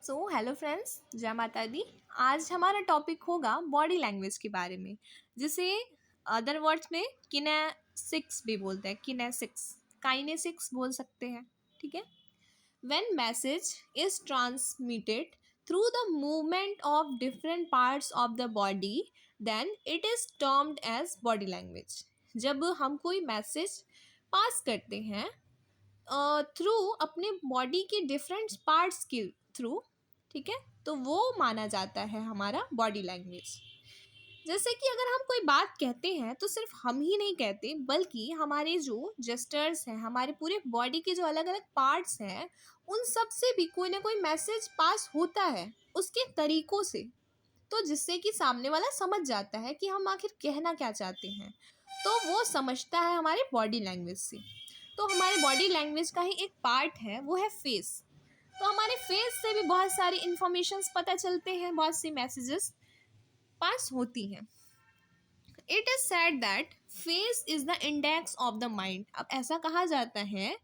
So hello friends, जय माता दी। आज हमारा टॉपिक होगा बॉडी लैंग्वेज के बारे में, जिसे अदर वर्ड्स में किनेसिक्स भी बोलते हैं। काइनेसिक्स बोल सकते हैं। ठीक है। When message is transmitted through the movement of different parts of the body, then it is termed as body language. जब हम कोई मैसेज पास करते हैं थ्रू अपने बॉडी के डिफरेंट पार्ट्स के थ्रू, ठीक है, तो वो माना जाता है हमारा बॉडी लैंग्वेज। जैसे कि अगर हम कोई बात कहते हैं तो सिर्फ हम ही नहीं कहते, बल्कि हमारे जो जेस्टर्स हैं, हमारे पूरे बॉडी के जो अलग अलग पार्ट्स हैं, उन सब से भी कोई ना कोई मैसेज पास होता है उसके तरीकों से। तो जिससे कि सामने वाला समझ जाता है कि हम आखिर कहना क्या चाहते हैं, तो वो समझता है हमारे बॉडी लैंग्वेज से। तो हमारे बॉडी लैंग्वेज का ही एक पार्ट है, वो है फेस। तो हमारे फेस से भी बहुत सारी इंफॉर्मेशंस पता चलते हैं, बहुत सी मैसेजेस पास होती हैं। It is said that face is the index of the mind. अब ऐसा कहा जाता है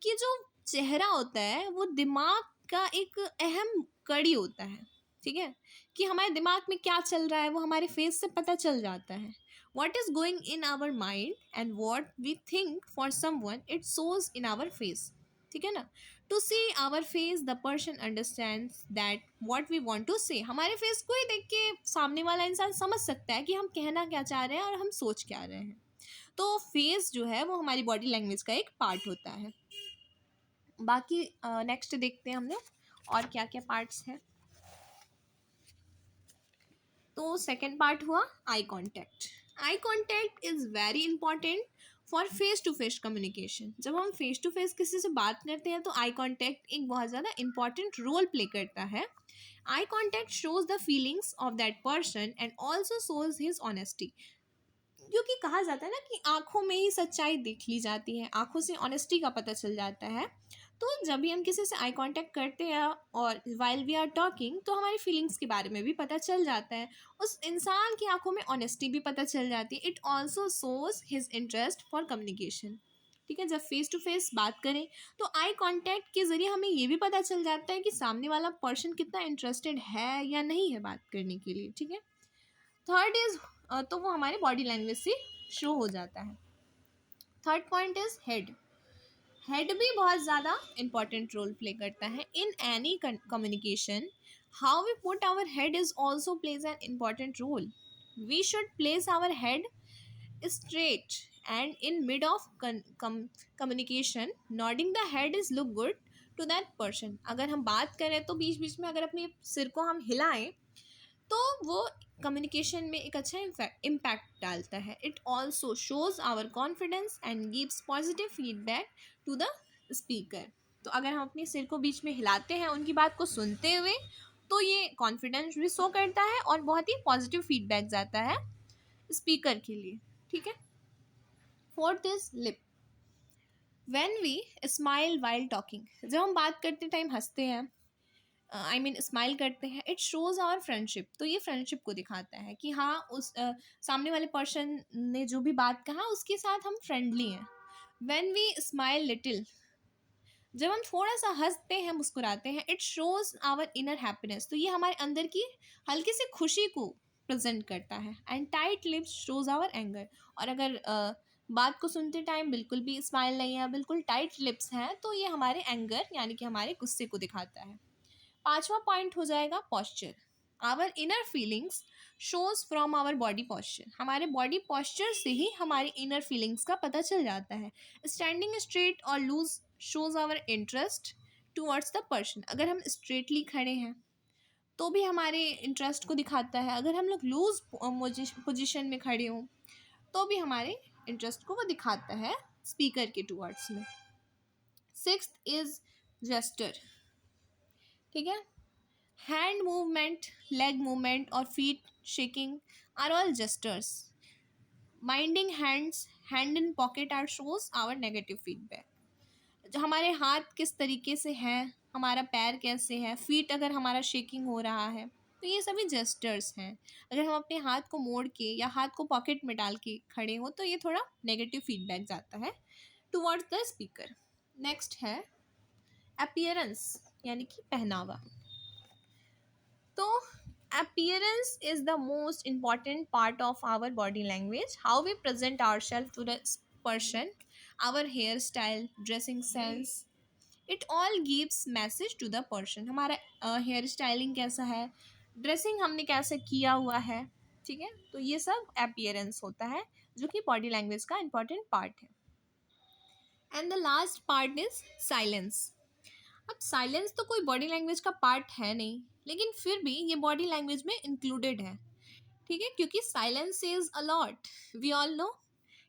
कि जो चेहरा होता है वो दिमाग का एक अहम कड़ी होता है। ठीक है, कि हमारे दिमाग में क्या चल रहा है वो हमारे फेस से पता चल जाता है। What is going in our mind and what we think for someone, it shows in our face. ठीक है ना। To see our face the person understand that what we want to say. हमारे face को ही देख के सामने वाला इंसान समझ सकता है कि हम कहना क्या चाह रहे हैं और हम सोच क्या रहे हैं। तो फेस जो है वो हमारी बॉडी लैंग्वेज का एक पार्ट होता है। बाकी नेक्स्ट देखते हैं हम लोग और क्या क्या पार्ट्स हैं। तो सेकेंड पार्ट हुआ eye contact. Eye contact is very important for face to face communication. जब हम फेस टू फेस किसी से बात करते हैं तो आई कॉन्टैक्ट एक बहुत ज़्यादा इंपॉर्टेंट रोल प्ले करता है। Eye contact shows the feelings of that person and also shows his honesty. क्योंकि कहा जाता है ना कि आंखों में ही सच्चाई देख ली जाती है, आंखों से ऑनेस्टी का पता चल जाता है। तो जब भी हम किसी से आई कांटेक्ट करते हैं और वाइल वी आर टॉकिंग, तो हमारी फीलिंग्स के बारे में भी पता चल जाता है, उस इंसान की आंखों में ऑनेस्टी भी पता चल जाती है। It also shows his interest for communication. ठीक है, जब फेस टू फेस बात करें तो आई कांटेक्ट के ज़रिए हमें ये भी पता चल जाता है कि सामने वाला पर्सन कितना इंटरेस्टेड है या नहीं है बात करने के लिए। ठीक है। थर्ड इज तो वो हमारे बॉडी लैंग्वेज से शो हो जाता है। Third point is head. Head भी बहुत ज़्यादा इंपॉर्टेंट रोल प्ले करता है in any communication. How we put our head is also plays an important role. We should place our head straight and in mid of communication. Nodding the head is look good to that person. अगर हम बात करें तो बीच बीच में अगर अपने सिर को हम हिलाएं तो वो कम्युनिकेशन में एक अच्छा इम्पैक्ट डालता है। It also shows our confidence and gives positive feedback to the speaker. तो अगर हम अपने सिर को बीच में हिलाते हैं उनकी बात को सुनते हुए, तो ये कॉन्फिडेंस भी शो करता है और बहुत ही पॉजिटिव फीडबैक जाता है स्पीकर के लिए। ठीक है। Fourth is lip. When we smile while talking, जब हम बात करते टाइम हंसते हैं, आई मीन स्माइल करते हैं, इट शोज़ आवर फ्रेंडशिप। तो ये फ्रेंडशिप को दिखाता है कि हाँ, उस सामने वाले पर्सन ने जो भी बात कहा उसके साथ हम फ्रेंडली हैं। व्हेन वी स्माइल लिटिल, जब हम थोड़ा सा हंसते हैं, मुस्कुराते हैं, it shows our inner happiness. तो ये हमारे अंदर की हल्की सी खुशी को प्रेजेंट करता है। And tight lips shows our anger. और अगर बात को सुनते टाइम बिल्कुल भी स्माइल नहीं है, बिल्कुल टाइट लिप्स हैं, तो ये हमारे एंगर यानी कि हमारे गुस्से को दिखाता है। पांचवा पॉइंट हो जाएगा posture. Our inner feelings shows from our body posture. हमारे बॉडी पॉस्चर से ही हमारी इनर फीलिंग्स का पता चल जाता है। स्टैंडिंग स्ट्रेट और loose shows our interest towards the person. अगर हम स्ट्रेटली खड़े हैं तो भी हमारे इंटरेस्ट को दिखाता है। अगर हम लोग लूज पोजिशन में खड़े हों तो भी हमारे इंटरेस्ट को वो दिखाता है स्पीकर के टूवर्ड्स में। Sixth is gesture. ठीक है। हैंड मूवमेंट, लेग मूवमेंट और feet shaking are all gestures. Minding hands, hand in pocket are shows our negative feedback. जो हमारे हाथ किस तरीके से हैं, हमारा पैर कैसे है, फीट अगर हमारा शेकिंग हो रहा है, तो ये सभी जेस्टर्स हैं। अगर हम अपने हाथ को मोड़ के या हाथ को पॉकेट में डाल के खड़े हो तो ये थोड़ा नेगेटिव फीडबैक जाता है टुवर्ड्स द स्पीकर। नेक्स्ट है अपीयरेंस यानी कि पहनावा। तो appearance is the most important part of our body language. How we present ourselves to the person, our hairstyle, dressing sense, it all gives message to the person. हमारा hair styling कैसा है, dressing हमने कैसे किया हुआ है, ठीक है, तो ये सब appearance होता है जो कि बॉडी लैंग्वेज का important पार्ट है. And the last part is silence. अब साइलेंस तो कोई बॉडी लैंग्वेज का पार्ट है नहीं, लेकिन फिर भी ये बॉडी लैंग्वेज में इंक्लूडेड है, ठीक है, क्योंकि silence is a lot, we all know.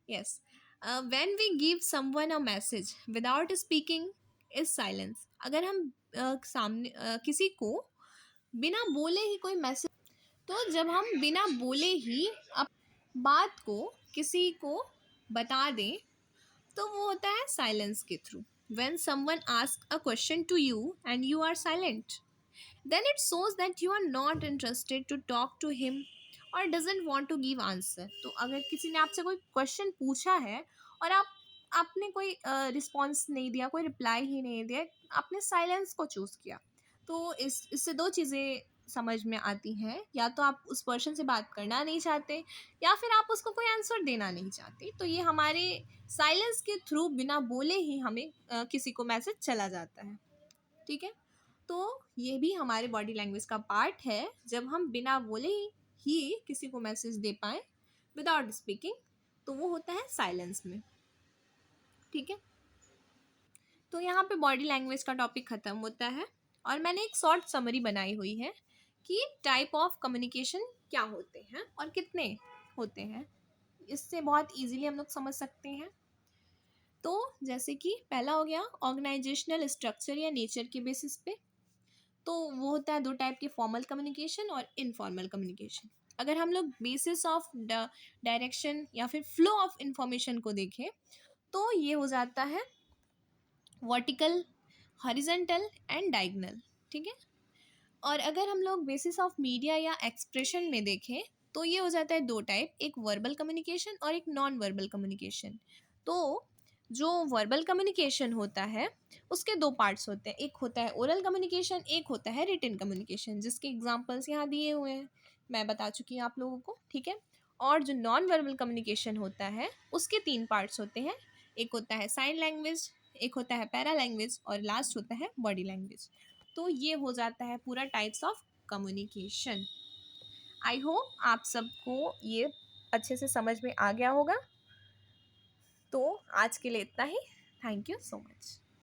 Yes, when we give someone a message without speaking is silence. अगर हम सामने किसी को बिना बोले ही कोई मैसेज, तो जब हम बिना बोले ही अप बात को किसी को बता दें तो वो होता है साइलेंस के through. When someone ask a question to you and you are silent, then it shows that you are not interested to talk to him or doesn't want to give answer. तो अगर किसी ने आपसे कोई question पूछा है और आपने कोई रिस्पॉन्स नहीं दिया, कोई रिप्लाई ही नहीं दिया, आपने साइलेंस को चूज़ किया, तो इससे दो चीज़ें समझ में आती हैं. या तो आप उस पर्सन से बात करना नहीं चाहते, या फिर आप उसको कोई आंसर देना नहीं चाहते. तो ये हमारे साइलेंस के थ्रू बिना बोले ही हमें किसी को मैसेज चला जाता है, ठीक है. तो ये भी हमारे बॉडी लैंग्वेज का पार्ट है. जब हम बिना बोले ही किसी को मैसेज दे पाए विदाउट स्पीकिंग, तो वो होता है साइलेंस में, ठीक है. तो यहाँ पे बॉडी लैंग्वेज का टॉपिक ख़त्म होता है, और मैंने एक शॉर्ट समरी बनाई हुई है कि टाइप ऑफ कम्युनिकेशन क्या होते हैं और कितने होते हैं. इससे बहुत इजीली हम लोग समझ सकते हैं. तो जैसे कि पहला हो गया ऑर्गेनाइजेशनल स्ट्रक्चर या नेचर के बेसिस पे, तो वो होता है दो टाइप के, फॉर्मल कम्युनिकेशन और इनफॉर्मल कम्युनिकेशन. अगर हम लोग बेसिस ऑफ डायरेक्शन या फिर फ्लो ऑफ इंफॉर्मेशन को देखें, तो ये हो जाता है वर्टिकल, हॉरिजॉन्टल एंड डायगोनल, ठीक है. और अगर हम लोग बेसिस ऑफ मीडिया या एक्सप्रेशन में देखें, तो ये हो जाता है दो टाइप, एक वर्बल कम्युनिकेशन और एक नॉन वर्बल कम्युनिकेशन. तो जो वर्बल कम्युनिकेशन होता है उसके दो पार्ट्स होते हैं, एक होता है ओरल कम्युनिकेशन, एक होता है रिटन कम्युनिकेशन, जिसके एग्जांपल्स यहाँ दिए हुए हैं, मैं बता चुकी हूँ आप लोगों को, ठीक है. और जो नॉन वर्बल कम्युनिकेशन होता है उसके तीन पार्ट्स होते हैं, एक होता है साइन लैंग्वेज, एक होता है पैरा लैंग्वेज, और लास्ट होता है बॉडी लैंग्वेज. तो ये हो जाता है पूरा types of communication. I hope आप सबको ये अच्छे से समझ में आ गया होगा. तो आज के लिए इतना ही. Thank you so much.